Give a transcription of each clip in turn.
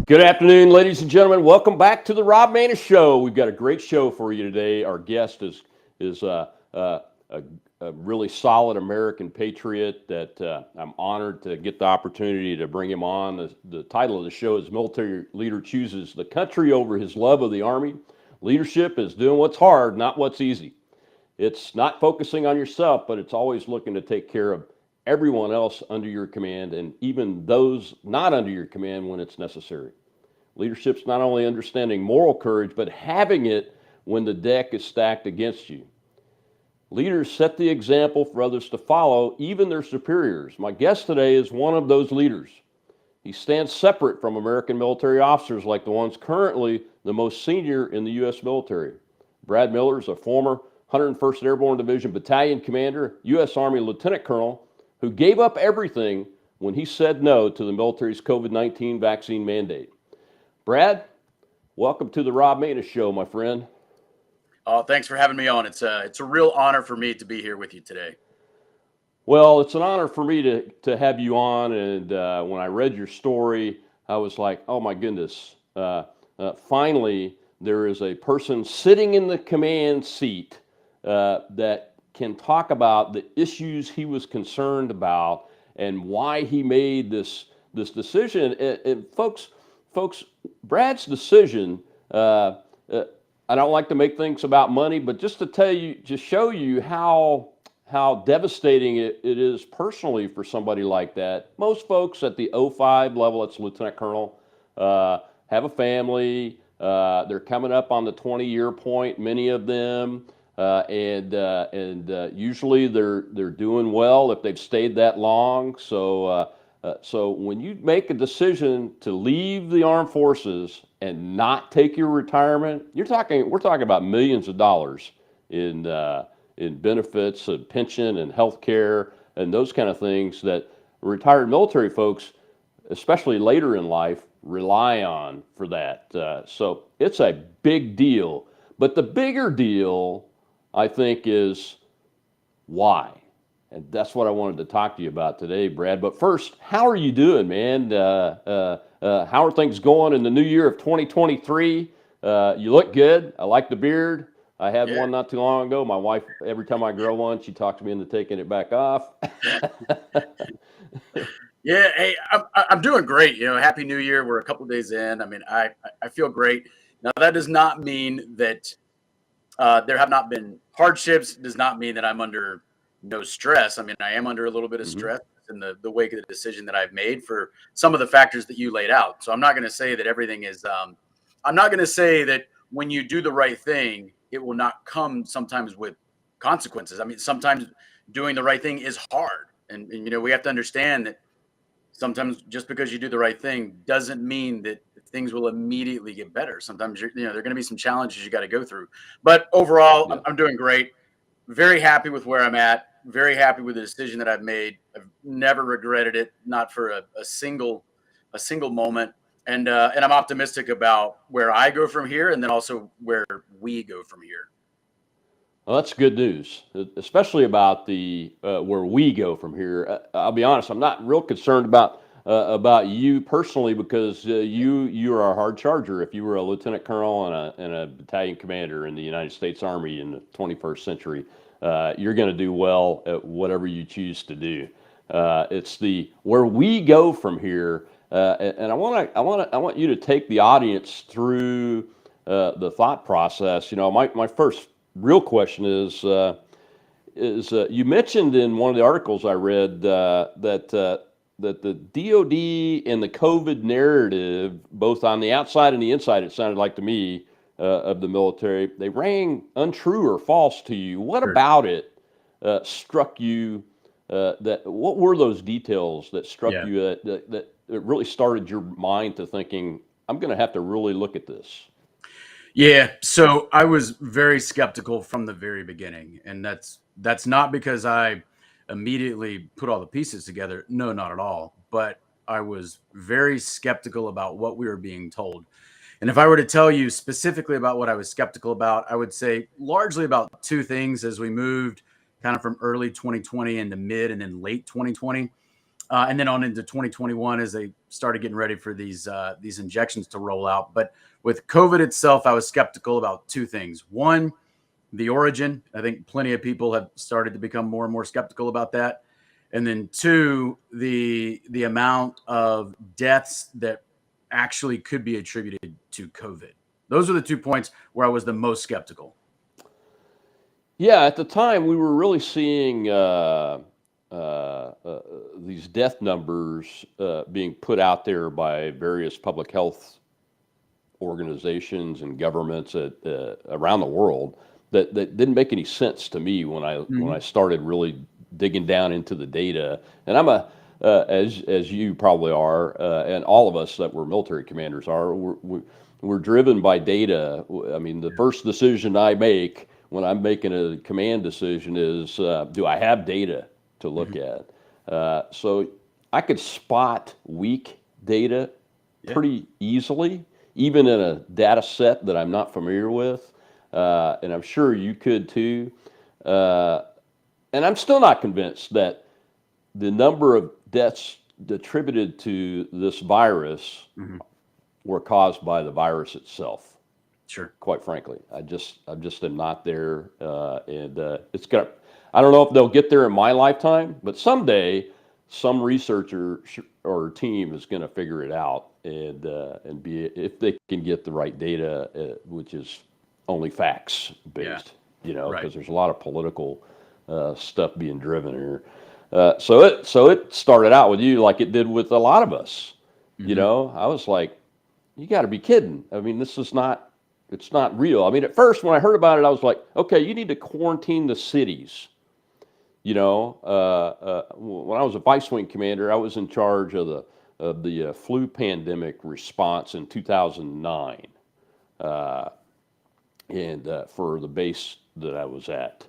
Good afternoon, ladies and gentlemen. Welcome back to the Rob Maness Show. We've got a great show for you today. Our guest is a really solid American patriot that I'm honored to get the opportunity to bring him on. The title of the show is Military Leader Chooses the Country Over His Love of the Army. Leadership is doing what's hard, not what's easy. It's not focusing on yourself, but it's always looking to take care of everyone else under your command and even those not under your command when it's necessary. Leadership's not only understanding moral courage, but having it when the deck is stacked against you. Leaders set the example for others to follow, even their superiors. My guest today is one of those leaders. He stands separate from American military officers like the ones currently the most senior in the U.S. military. Brad Miller is a former 101st Airborne Division Battalion Commander, U.S. Army Lieutenant Colonel, who gave up everything when he said no to the military's COVID-19 vaccine mandate. Brad, welcome to the Rob Maness Show, my friend. Oh, thanks for having me on. It's a real honor for me to be here with you today. Well, it's an honor for me to have you on, and when I read your story, I was like, oh my goodness, finally there is a person sitting in the command seat that can talk about the issues he was concerned about and why he made this decision. And folks, Brad's decision, I don't like to make things about money, but just to tell you, just show you how devastating it is personally for somebody like that. Most folks at the 05 level, it's Lieutenant Colonel, have a family. They're coming up on the 20-year point, many of them. And usually they're doing well if they've stayed that long. So when you make a decision to leave the armed forces and not take your retirement, we're talking about millions of dollars in benefits and pension and health care and those kind of things that retired military folks, especially later in life, rely on for that. So it's a big deal. But the bigger deal, I think, is why. And that's what I wanted to talk to you about today, Brad. But first, how are you doing, man? How are things going in the new year of 2023? You look good. I like the beard. I had one not too long ago. My wife, every time I grow one, she talks me into taking it back off. Yeah, hey, I'm doing great. Happy New Year. We're a couple of days in. I mean, I feel great. Now, that does not mean that there have not been hardships. It does not mean that I'm under no stress. I mean, I am under a little bit of stress in the wake of the decision that I've made for some of the factors that you laid out. So I'm not going to say that everything is, I'm not going to say that when you do the right thing, it will not come sometimes with consequences. I mean, sometimes doing the right thing is hard. And we have to understand that sometimes just because you do the right thing doesn't mean that things will immediately get better. Sometimes there are going to be some challenges you got to go through. But overall, I'm doing great. Very happy with where I'm at. Very happy with the decision that I've made. I've never regretted it, not for a single moment. And I'm optimistic about where I go from here, and then also where we go from here. Well, that's good news, especially about the where we go from here. I'll be honest; I'm not real concerned about you personally because you are a hard charger. If you were a lieutenant colonel and a battalion commander in the United States Army in the 21st century, you're going to do well at whatever you choose to do. It's the where we go from here, and I want you to take the audience through the thought process. My first real question is you mentioned in one of the articles I read that the DOD and the COVID narrative, both on the outside and the inside, it sounded like to me, of the military, they rang untrue or false to you. What about it struck you? What were those details that struck you that really started your mind to thinking, I'm going to have to really look at this? Yeah, so I was very skeptical from the very beginning, and that's not because I immediately put all the pieces together. No, not at all. But I was very skeptical about what we were being told. And if I were to tell you specifically about what I was skeptical about, I would say largely about two things as we moved kind of from early 2020 into mid and then late 2020. and then on into 2021 as they started getting ready for these injections to roll out. But with COVID itself, I was skeptical about two things. One, the origin. I think plenty of people have started to become more and more skeptical about that. And then two, the amount of deaths that actually could be attributed to COVID. Those are the 2 points where I was the most skeptical. Yeah, at the time we were really seeing these death numbers being put out there by various public health organizations and governments around the world that didn't make any sense to me when I started really digging down into the data. And I'm as you probably are, and all of us that were military commanders are, we're driven by data. I mean, the first decision I make when I'm making a command decision is, do I have data to look at? So I could spot weak data pretty easily, even in a data set that I'm not familiar with. And I'm sure you could too. And I'm still not convinced that the number of deaths attributed to this virus were caused by the virus itself. Sure. Quite frankly, I just am not there, and it's got. I don't know if they'll get there in my lifetime, but someday some researcher or team is going to figure it out, and be, if they can get the right data, which is only facts based, because there's a lot of political stuff being driven here. So it started out with you like it did with a lot of us. I was like, you got to be kidding. I mean, it's not real. I mean, at first when I heard about it, I was like, okay, you need to quarantine the cities. When I was a vice wing commander, I was in charge of the flu pandemic response in 2009, and for the base that I was at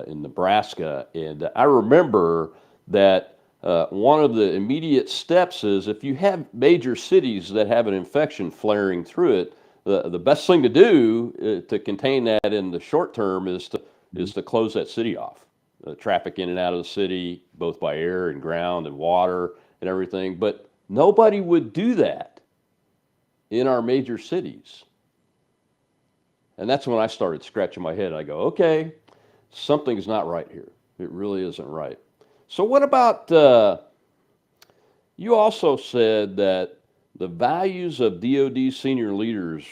in Nebraska. And I remember that one of the immediate steps is, if you have major cities that have an infection flaring through it, the best thing to do to contain that in the short term is to close that city off. Traffic in and out of the city, both by air and ground and water and everything. But nobody would do that in our major cities. And that's when I started scratching my head. I go, okay, something's not right here. It really isn't right. So what about, you also said that the values of DoD senior leaders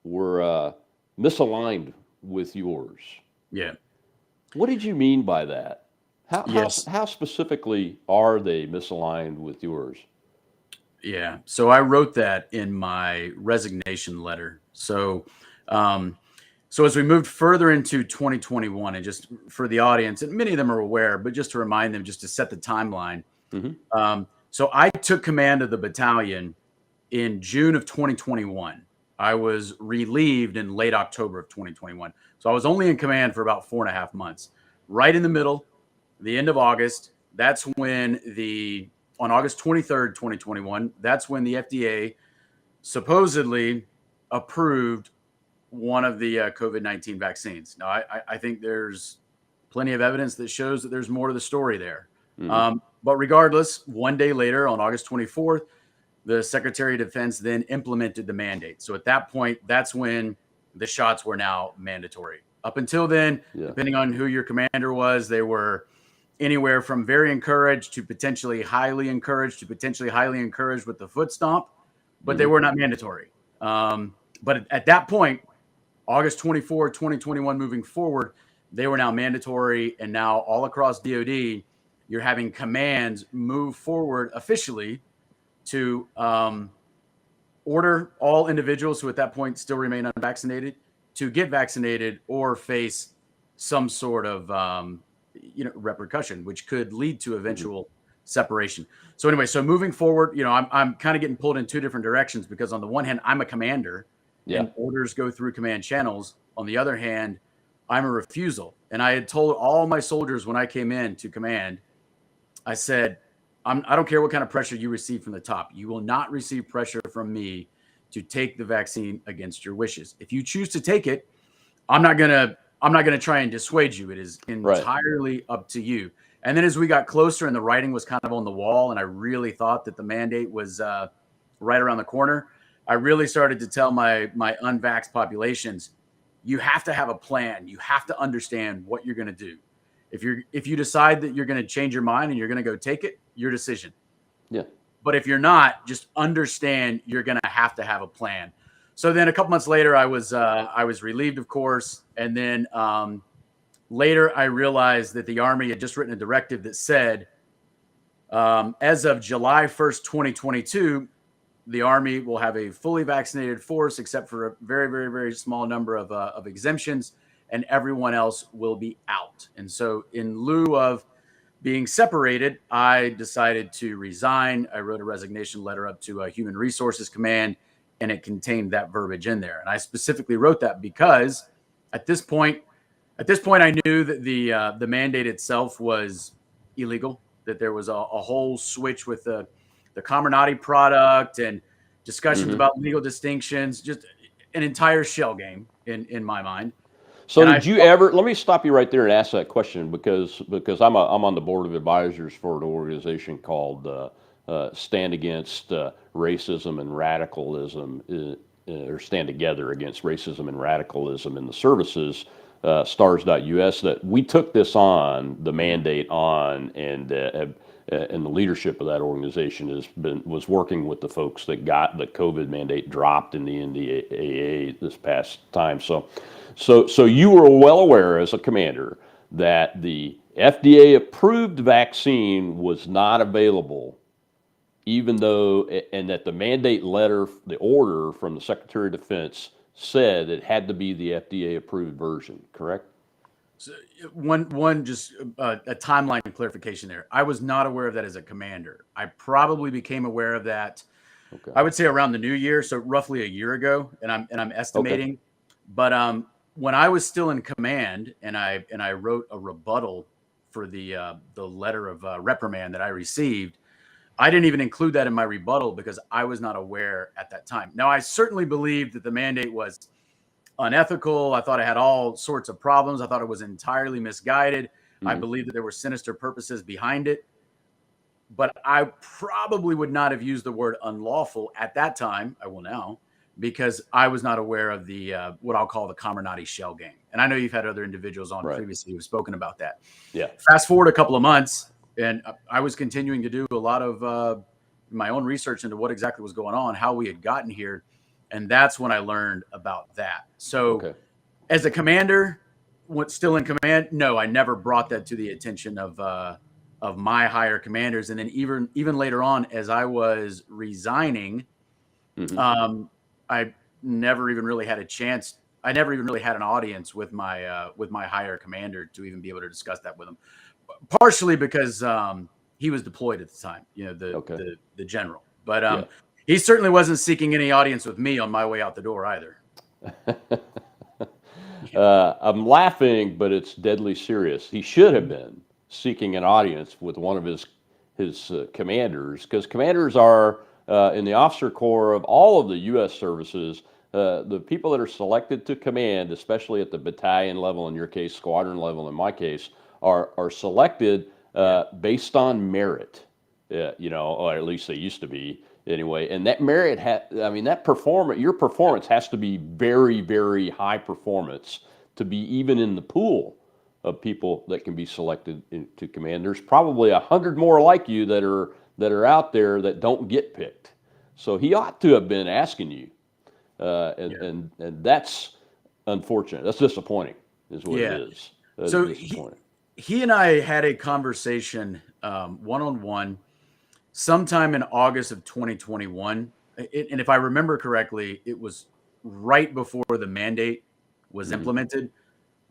were misaligned with yours. Yeah. What did you mean by that? How specifically are they misaligned with yours? Yeah. So I wrote that in my resignation letter. So as we moved further into 2021, and just for the audience, and many of them are aware, but just to remind them, just to set the timeline. So I took command of the battalion in June of 2021. I was relieved in late October of 2021. So I was only in command for about 4.5 months. Right in the middle, the end of August, that's when on August 23rd, 2021, that's when the FDA supposedly approved one of the COVID-19 vaccines. Now, I think there's plenty of evidence that shows that there's more to the story there. But regardless, one day later, on August 24th, the Secretary of Defense then implemented the mandate. So at that point, that's when the shots were now mandatory. Up until then, depending on who your commander was, they were anywhere from very encouraged to potentially highly encouraged with the foot stomp, but they were not mandatory. But at that point, August 24, 2021, moving forward, they were now mandatory. And now all across DoD, you're having commands move forward officially to order all individuals who at that point still remain unvaccinated to get vaccinated or face some sort of repercussion, which could lead to eventual separation. So anyway, so moving forward, I'm kind of getting pulled in two different directions, because on the one hand, I'm a commander and orders go through command channels. On the other hand, I'm a refusal. And I had told all my soldiers when I came in to command, I said, I don't care what kind of pressure you receive from the top. You will not receive pressure from me to take the vaccine against your wishes. If you choose to take it, I'm not gonna try and dissuade you. It is entirely up to you. And then as we got closer and the writing was kind of on the wall, and I really thought that the mandate was right around the corner, I really started to tell my unvaxxed populations, you have to have a plan. You have to understand what you're going to do. If you decide that you're going to change your mind and you're going to go take it, your decision. Yeah. But if you're not, just understand you're going to have a plan. So then a couple months later, I was relieved, of course, and then later I realized that the Army had just written a directive that said, as of July 1st, 2022, the Army will have a fully vaccinated force, except for a very, very, very small number of exemptions, and everyone else will be out. And so in lieu of being separated, I decided to resign. I wrote a resignation letter up to Human Resources Command, and it contained that verbiage in there. And I specifically wrote that because at this point, I knew that the mandate itself was illegal, that there was a whole switch with the Comirnaty product and discussions about legal distinctions, just an entire shell game in my mind. So did you ever, let me stop you right there and ask that question because I'm on the board of advisors for an organization called Stand Against Racism and Radicalism, or Stand Together Against Racism and Radicalism in the Services, stars.us, that we took this on, the mandate on, and the leadership of that organization was working with the folks that got the COVID mandate dropped in the NDAA this past time. So you were well aware as a commander that the FDA approved vaccine was not available, even though, and that the mandate letter, the order from the Secretary of Defense said it had to be the FDA approved version, correct? So one just a timeline clarification there. I was not aware of that as a commander. I probably became aware of that, okay, I would say around the new year, so roughly a year ago, and I'm estimating. Okay. But when I was still in command, and I wrote a rebuttal for the letter of reprimand that I received, I didn't even include that in my rebuttal because I was not aware at that time. Now, I certainly believed that the mandate was unethical. I thought it had all sorts of problems. I thought it was entirely misguided. I believed that there were sinister purposes behind it. But I probably would not have used the word unlawful at that time. I will now, because I was not aware of the what I'll call the Comirnaty shell game. And I know you've had other individuals on previously who've spoken about that. Yeah. Fast forward a couple of months, and I was continuing to do a lot of my own research into what exactly was going on, how we had gotten here. And that's when I learned about that. So as a commander, still in command, no, I never brought that to the attention of my higher commanders. And then even later on, as I was resigning, I never even really had a chance. I never even really had an audience with my higher commander to even be able to discuss that with him. Partially because he was deployed at the time, the general. But he certainly wasn't seeking any audience with me on my way out the door either. I'm laughing, but it's deadly serious. He should have been seeking an audience with one of his commanders, because commanders are in the officer corps of all of the U.S. services. The people that are selected to command, especially at the battalion level, in your case, squadron level, in my case, are selected based on merit. Or at least they used to be. Anyway, and that merit, your performance has to be very, very high performance to be even in the pool of people that can be selected to command. There's probably 100 more like you that are out there that don't get picked. So he ought to have been asking you, and that's unfortunate. That's disappointing, is what it is. So he and I had a conversation one-on-one sometime in August of 2021. And if I remember correctly, it was right before the mandate was implemented.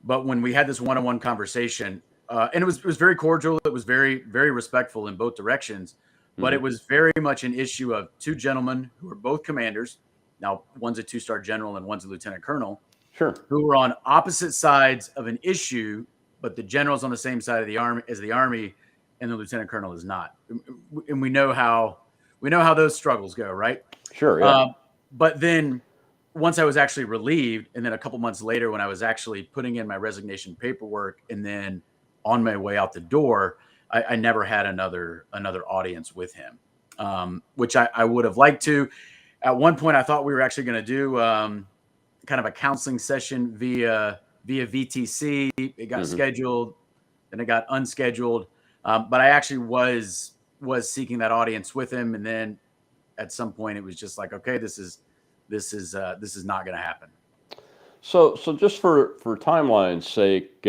But when we had this one-on-one conversation, and it was very cordial, it was very, very respectful in both directions, but it was very much an issue of two gentlemen who were both commanders. Now, one's a 2-star general and one's a lieutenant colonel, who were on opposite sides of an issue, but the general's on the same side of the army as the Army, and the lieutenant colonel is not. And we know how those struggles go, right? Sure. Yeah. But then once I was actually relieved, and then a couple months later, when I was actually putting in my resignation paperwork and then on my way out the door, I never had another audience with him, which I would have liked to. At one point, I thought we were actually going to do kind of a counseling session via VTC. It got scheduled, then it got unscheduled. But I actually was seeking that audience with him, and then at some point it was just like, okay, this is not going to happen. So just for timeline's sake,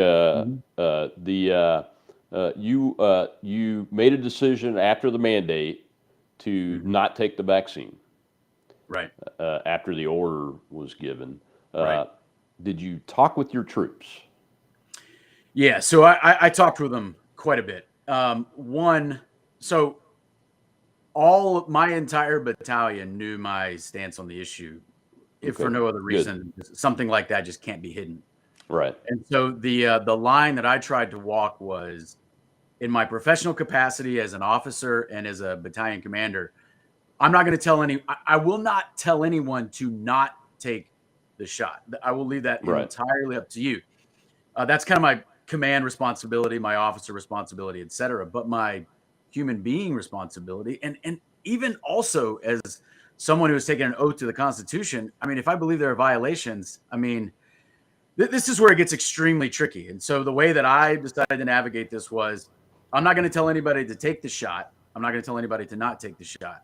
you made a decision after the mandate to not take the vaccine. Right. After the order was given. Right. Did you talk with your troops? Yeah, so I talked with them quite a bit. So my entire battalion knew my stance on the issue, if for no other reason. Something like that just can't be hidden. Right. And so the line that I tried to walk was, in my professional capacity as an officer and as a battalion commander, I'm not going to I will not tell anyone to not take the shot. I will leave that entirely up to you. That's kind of my command responsibility, my officer responsibility, et cetera. But my human being responsibility, and even also as someone who has taken an oath to the Constitution, I mean, if I believe there are violations, I mean, this is where it gets extremely tricky. And so the way that I decided to navigate this was, I'm not going to tell anybody to take the shot. I'm not going to tell anybody to not take the shot.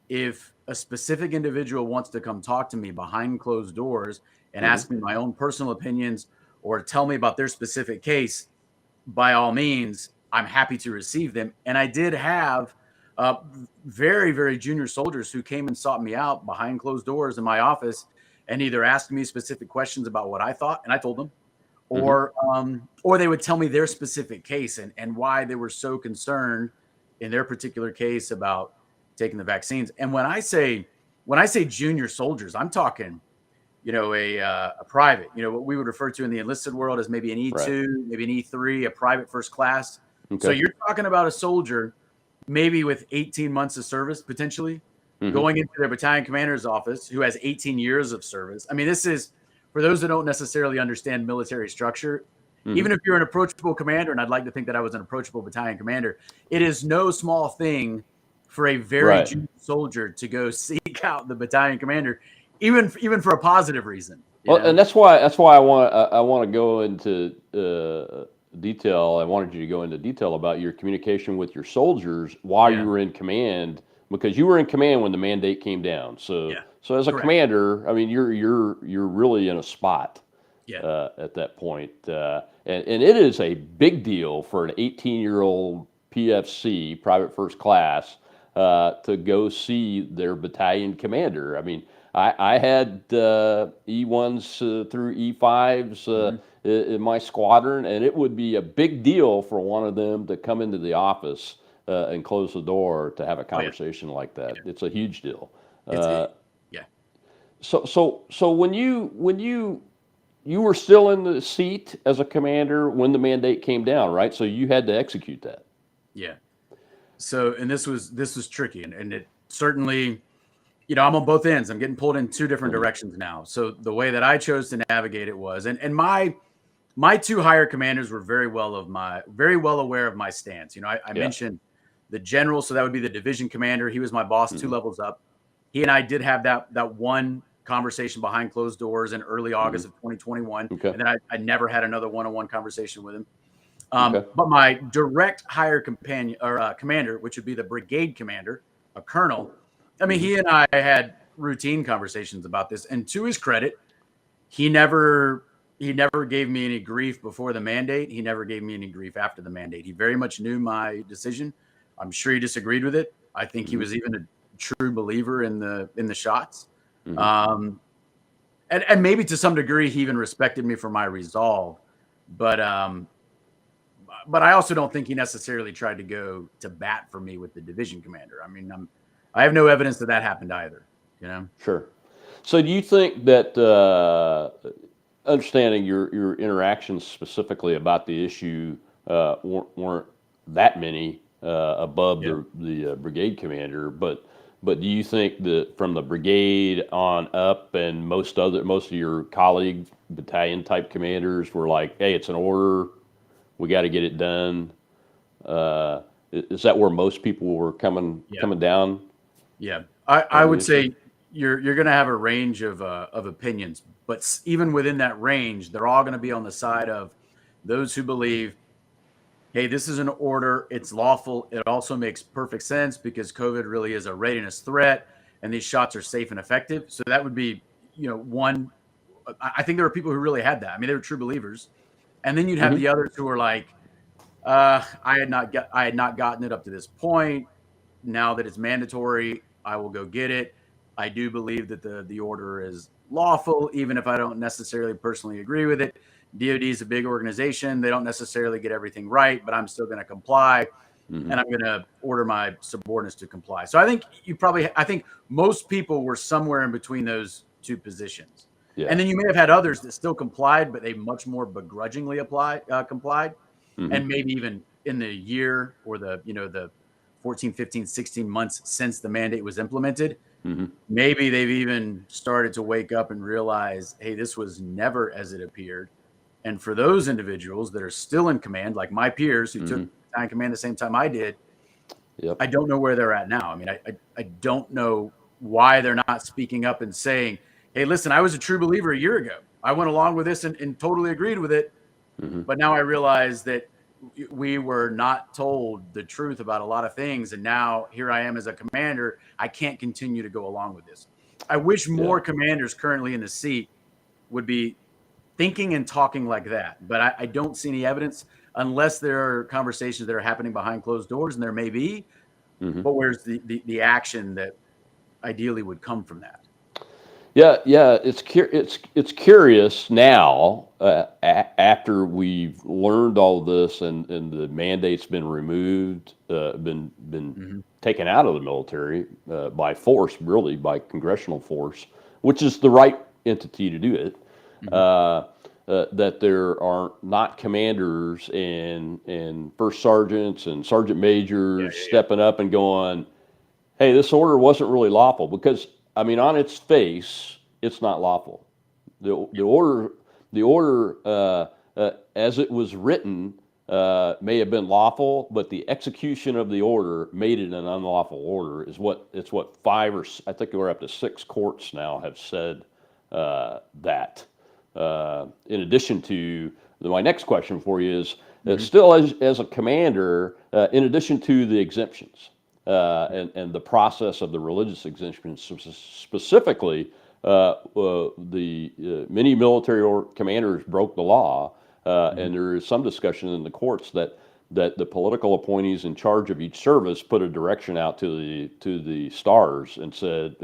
If a specific individual wants to come talk to me behind closed doors and ask me my own personal opinions or tell me about their specific case, by all means, I'm happy to receive them. And I did have very, very junior soldiers who came and sought me out behind closed doors in my office and either asked me specific questions about what I thought, and I told them, or they would tell me their specific case and why they were so concerned in their particular case about taking the vaccines. And when I say junior soldiers, I'm talking, a private, what we would refer to in the enlisted world as maybe an E2, maybe an E3, a private first class. Okay. So you're talking about a soldier maybe with 18 months of service potentially going into their battalion commander's office who has 18 years of service. I mean, this is, for those that don't necessarily understand military structure, even if you're an approachable commander, and I'd like to think that I was an approachable battalion commander, it is no small thing for a very junior soldier to go seek out the battalion commander, even for a positive reason. Well, and that's why I want to go into detail. I wanted you to go into detail about your communication with your soldiers while you were in command, because you were in command when the mandate came down. So as a commander, I mean, you're really in a spot at that point, and it is a big deal for an 18-year-old PFC, private first class, to go see their battalion commander. I mean, I had E1s through E5s in my squadron, and it would be a big deal for one of them to come into the office and close the door to have a conversation like that. It's a huge deal. So when you were still in the seat as a commander when the mandate came down, right? So you had to execute that. Yeah. So, and this was tricky, and it certainly, I'm on both ends. I'm getting pulled in two different directions now. So the way that I chose to navigate it was, and my two higher commanders were very well aware of my stance. I mentioned the general, so that would be the division commander. He was my boss, 2 levels up. He and I did have that one conversation behind closed doors in early August of 2021, and then I never had another one-on-one conversation with him. But my direct higher commander, which would be the brigade commander, a colonel, I mean, he and I had routine conversations about this. And to his credit, he never gave me any grief before the mandate. He never gave me any grief after the mandate. He very much knew my decision. I'm sure he disagreed with it. I think he was even a true believer in the shots. And maybe to some degree, he even respected me for my resolve. But I also don't think he necessarily tried to go to bat for me with the division commander. I mean, I have no evidence that happened either. Sure. So do you think that understanding your interactions specifically about the issue weren't that many above the brigade commander, but do you think that from the brigade on up and most of your colleague battalion type commanders were like, hey, it's an order, we got to get it done, Is that where most people were coming down? Yeah, I would say you're going to have a range of opinions, but even within that range, they're all going to be on the side of those who believe, hey, this is an order, it's lawful. It also makes perfect sense because COVID really is a readiness threat, and these shots are safe and effective. So that would be, one. I think there were people who really had that. I mean, they were true believers, and then you'd have the others who were like, I had not gotten it up to this point. Now that it's mandatory, I will go get it. I do believe that the order is lawful, even if I don't necessarily personally agree with it. DoD is a big organization. They don't necessarily get everything right, but I'm still going to comply, and I'm going to order my subordinates to comply. So I think I think most people were somewhere in between those two positions. Yeah. And then you may have had others that still complied, but they much more begrudgingly complied. And maybe even in the year or the 14, 15, 16 months since the mandate was implemented, maybe they've even started to wake up and realize, hey, this was never as it appeared. And for those individuals that are still in command, like my peers who took battalion command the same time I did, I don't know where they're at now. I mean, I don't know why they're not speaking up and saying, hey, listen, I was a true believer a year ago. I went along with this and totally agreed with it. But now I realize that we were not told the truth about a lot of things. And now here I am as a commander. I can't continue to go along with this. I wish more commanders currently in the seat would be thinking and talking like that. But I don't see any evidence unless there are conversations that are happening behind closed doors, and there may be. But where's the action that ideally would come from that? Yeah. It's curious now after we've learned all this and the mandate's been removed, been taken out of the military by force, really by congressional force, which is the right entity to do it. That there are not commanders and first sergeants and sergeant majors stepping up and going, hey, this order wasn't really lawful, because I mean, on its face, it's not lawful. The order as it was written may have been lawful, but the execution of the order made it an unlawful order. It's what 5 or I think we're up to 6 courts now have said that. In addition to my next question for you is still as a commander, in addition to the exemptions. And the process of the religious exemptions, specifically, the many military commanders broke the law, and there is some discussion in the courts that the political appointees in charge of each service put a direction out to the stars and said,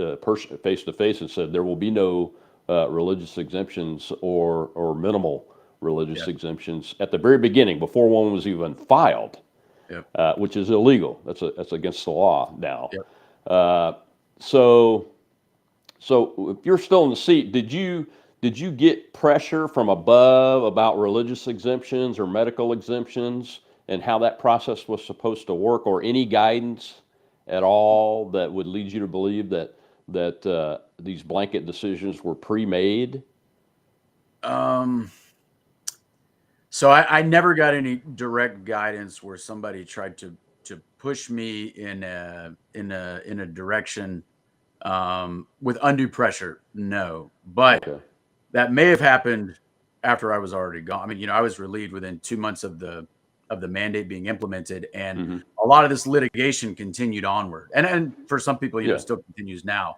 face to face, and said there will be no religious exemptions or minimal religious exemptions at the very beginning, before one was even filed. Which is illegal. That's against the law now. So if you're still in the seat, did you get pressure from above about religious exemptions or medical exemptions and how that process was supposed to work, or any guidance at all that would lead you to believe that these blanket decisions were pre-made? So I never got any direct guidance where somebody tried to push me in a direction with undue pressure. No, but that may have happened after I was already gone. I mean, I was relieved within 2 months of the mandate being implemented, and a lot of this litigation continued onward. And for some people, still continues now.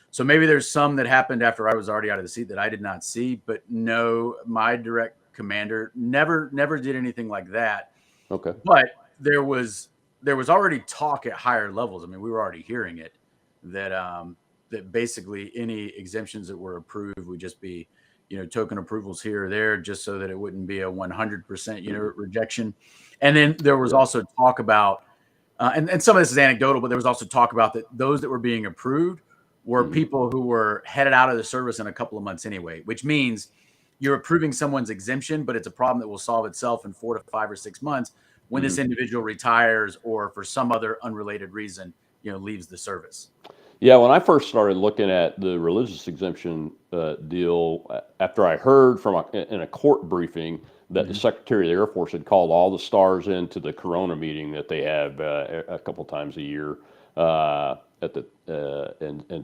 So maybe there's some that happened after I was already out of the seat that I did not see. But no, my direct commander never did anything like that. Okay. But there was already talk at higher levels. I mean, we were already hearing it that basically any exemptions that were approved would just be, token approvals here or there, just so that it wouldn't be a 100% rejection. And then there was also talk about, and some of this is anecdotal, but there was also talk about that those that were being approved were people who were headed out of the service in a couple of months anyway, which means you're approving someone's exemption, but it's a problem that will solve itself in 4 to 5 or 6 months when this individual retires or for some other unrelated reason, leaves the service. Yeah, when I first started looking at the religious exemption deal, after I heard in a court briefing that the Secretary of the Air Force had called all the stars into the Corona meeting that they have a couple times a year and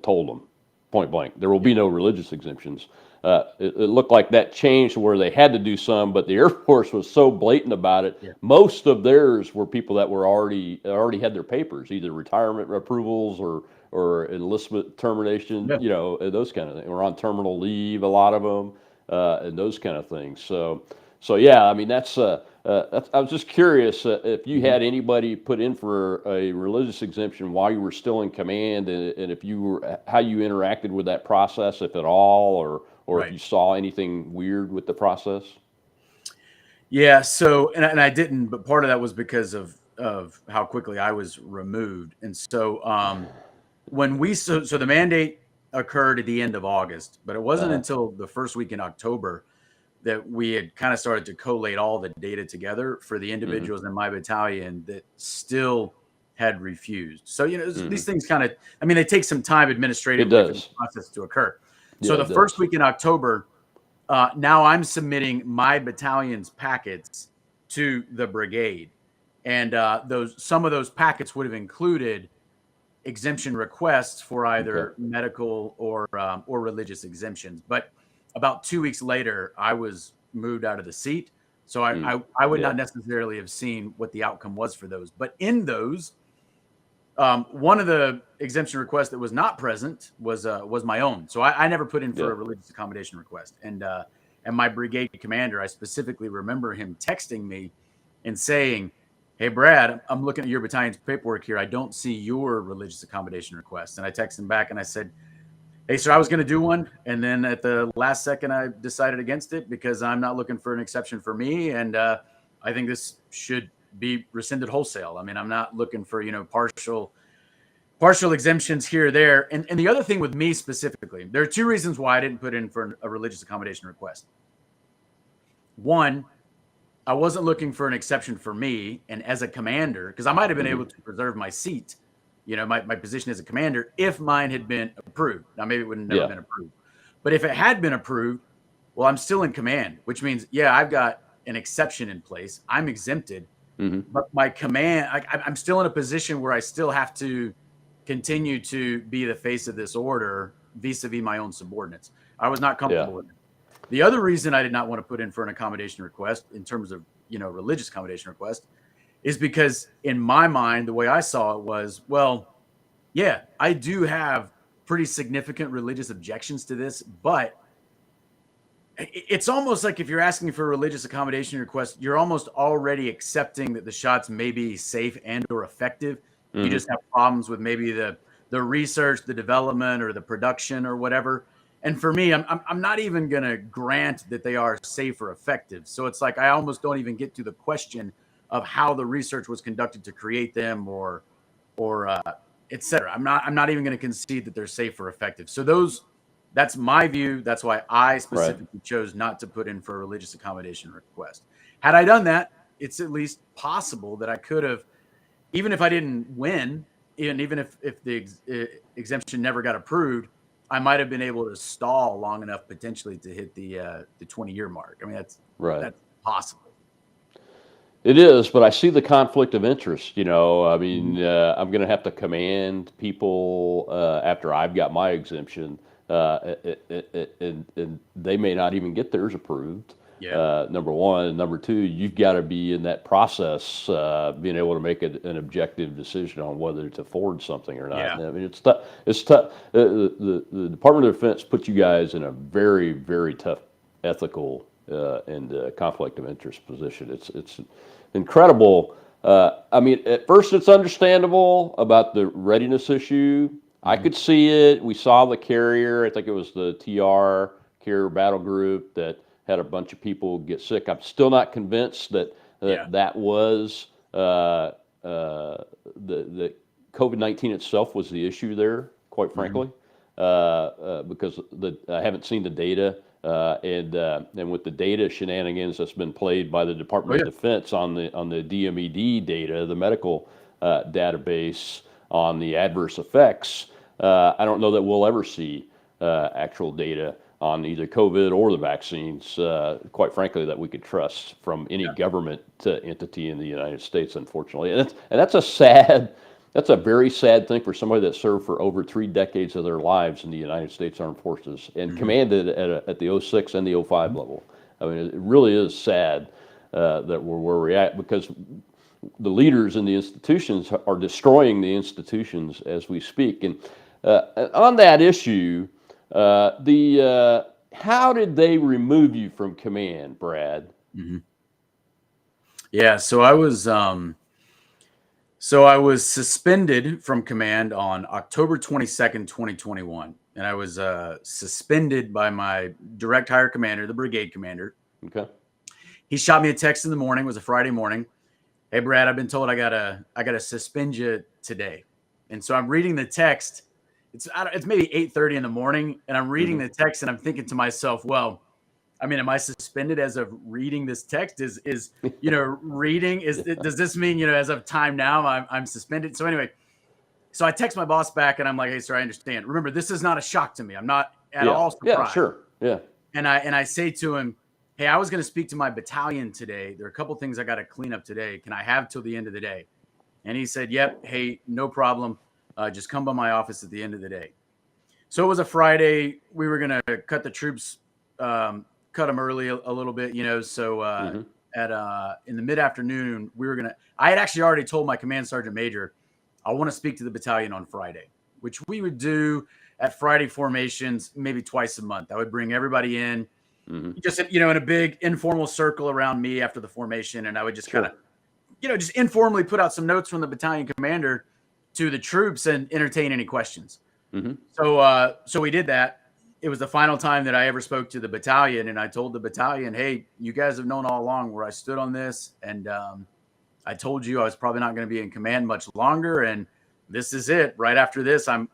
told them point blank there will be no religious exemptions. It looked like that changed where they had to do some, but the Air Force was so blatant about it. Yeah. Most of theirs were people that were already had their papers, either retirement approvals or enlistment termination, Yeah. you know, those kind of things. Or on terminal leave, a lot of them, and those kind of things. So yeah, I mean that's I was just curious if you had anybody put in for a religious exemption while you were still in command, and if you were how you interacted with that process, if at all, or if Right. you saw anything weird with the process. Yeah. So, and I didn't, but part of that was because of how quickly I was removed. And so, when so the mandate occurred at the end of August, but it wasn't Uh-huh. until the first week in October that we had kind of started to collate all the data together for the Hmm. individuals in my battalion that still had refused. So, Hmm. these things kind of, I mean, they take some time It administratively for the does. process to occur. So Yeah, the it first does. week in October, now I'm submitting my battalion's packets to the brigade. And some of those packets would have included exemption requests for Okay. either medical or religious exemptions. But about 2 weeks later, I was moved out of the seat, so Mm. I would Yeah. not necessarily have seen what the outcome was for those. But in those, one of the exemption requests that was not present was my own. So I never put in for Yeah. a religious accommodation request. And my brigade commander, I specifically remember him texting me and saying, "Hey Brad, I'm looking at your battalion's paperwork here. I don't see your religious accommodation request." And I texted him back and I said, "Hey sir, I was going to do one, and then at the last second I decided against it because I'm not looking for an exception for me, and I think this should be rescinded wholesale. I mean, I'm not looking for partial exemptions here or there." And the other thing with me specifically, there are two reasons why I didn't put in for a religious accommodation request. One, I wasn't looking for an exception for me, and as a commander, because I might have been able Hmm. to preserve my seat, my position as a commander, if mine had been approved. Now, maybe it would have never Yeah. been approved, but if it had been approved, well, I'm still in command, which means, yeah, I've got an exception in place. I'm exempted, Hmm. but my command, I'm still in a position where I still have to continue to be the face of this order vis-a-vis my own subordinates. I was not Yeah. comfortable with it. The other reason I did not want to put in for an accommodation request in terms of, religious accommodation request is because in my mind, the way I saw it was, well, yeah, I do have pretty significant religious objections to this, but it's almost like if you're asking for a religious accommodation request, you're almost already accepting that the shots may be safe and or effective. You Hmm. just have problems with maybe the research, the development, or the production or whatever. And for me, I'm not even going to grant that they are safe or effective. So it's like I almost don't even get to the question of how the research was conducted to create them or et cetera. I'm not even going to concede that they're safe or effective. So that's my view. That's why I Right. specifically chose not to put in for a religious accommodation request. Had I done that, it's at least possible that I could have, even if I didn't win, even if the exemption never got approved, I might have been able to stall long enough potentially to hit the 20-year mark. I mean, Right. that's possible. It is, but I see the conflict of interest. You know, I Mhm. mean, I'm going to have to command people after I've got my exemption, and they may not even get theirs approved. Yeah. Number one, and number two, you've got to be in that process, being able to make an objective decision on whether to forward something or not. Yeah. And I mean, it's tough. It's tough. The Department of Defense puts you guys in a very, very tough ethical and conflict of interest position. It's incredible. I mean, at first it's understandable about the readiness issue. I Mhm. could see it. We saw the carrier. I think it was the TR carrier battle group that had a bunch of people get sick. I'm still not convinced that Yeah. that was the COVID-19 itself was the issue there. Quite Mhm. frankly, because I haven't seen the data. And with the data shenanigans that's been played by the Oh Department yeah. of Defense on the DMED data, the medical database on the adverse effects, I don't know that we'll ever see actual data on either COVID or the vaccines, quite frankly, that we could trust from any government entity in the United States, unfortunately. And that's that's a very sad thing for somebody that served for over 3 decades of their lives in the United States Armed Forces and commanded at the 06 and the 05 level. I mean, it really is sad that we're where we're at, because the leaders in the institutions are destroying the institutions as we speak. And on that issue, how did they remove you from command, Brad? Yeah, so I was suspended from command on October 22nd, 2021, and I was suspended by my direct hire commander, the brigade commander. Okay. He shot me a text in the morning. It was a Friday morning. Hey, Brad, I've been told I gotta suspend you today. And so I'm reading the text. It's maybe 8:30 in the morning, and I'm reading the text, and I'm thinking to myself, well, I mean, am I suspended as of reading this text? Does this mean, as of time now, I'm suspended? So anyway, so I text my boss back, and I'm like, hey, sir, I understand. Remember, this is not a shock to me. I'm not at all surprised. Yeah, sure. Yeah. And I say to him, hey, I was going to speak to my battalion today. There are a couple things I got to clean up today. Can I have till the end of the day? And he said, yep. Hey, no problem. Just come by my office at the end of the day. So it was a Friday. We were going to cut the troops, cut them early a little bit, So in the mid-afternoon, I had actually already told my command sergeant major, I want to speak to the battalion on Friday, which we would do at Friday formations maybe twice a month. I would bring everybody in, just in a big informal circle around me after the formation, and I would just kind of, just informally put out some notes from the battalion commander to the troops and entertain any questions. So we did that. It was the final time that I ever spoke to the battalion, and I told the battalion, hey, you guys have known all along where I stood on this, and I told you I was probably not going to be in command much longer, and this is it. Right after this, I'm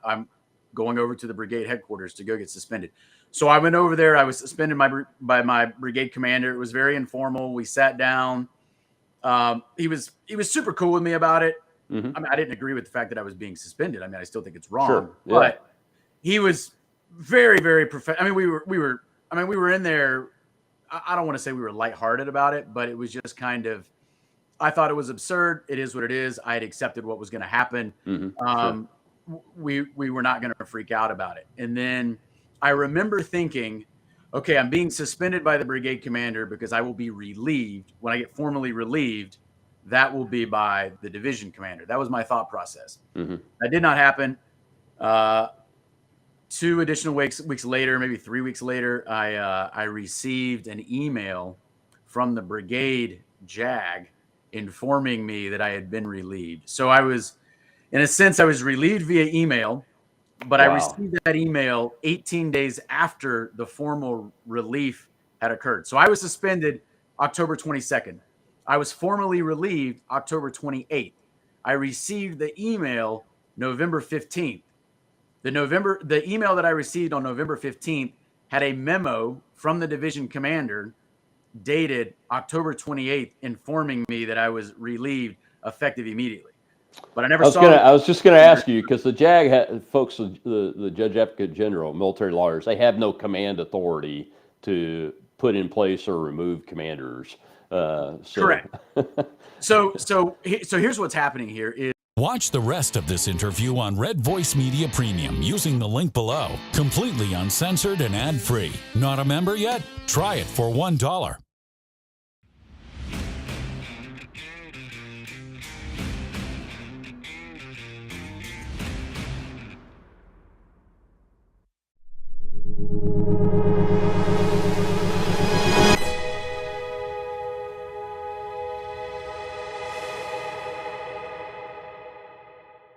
going over to the brigade headquarters to go get suspended. So I went over there. I was suspended by my brigade commander. It was very informal. We sat down. He was super cool with me about it. I mean, I didn't agree with the fact that I was being suspended. I mean, I still think it's wrong, but he was very, very professional. I mean, we were in there. I don't want to say we were lighthearted about it, but it was just kind of, I thought it was absurd. It is what it is. I had accepted what was going to happen. We were not going to freak out about it. And then I remember thinking, okay, I'm being suspended by the brigade commander because I will be relieved. When I get formally relieved, that will be by the division commander. That was my thought process. That did not happen. 2 additional weeks later, maybe 3 weeks later, I received an email from the brigade JAG informing me that I had been relieved. So I was, in a sense, I was relieved via email, but I received that email 18 days after the formal relief had occurred. So I was suspended October 22nd. I was formally relieved October 28th. I received the email November 15th. The email that I received on November 15th had a memo from the division commander dated October 28th informing me that I was relieved effective immediately. But I never saw it. I was just going to ask you, because the JAG folks, the Judge Advocate General, military lawyers, they have no command authority to put in place or remove commanders. Correct. So here's what's happening here is, watch the rest of this interview on Red Voice Media Premium using the link below. Completely uncensored and ad-free. Not a member yet? Try it for $1.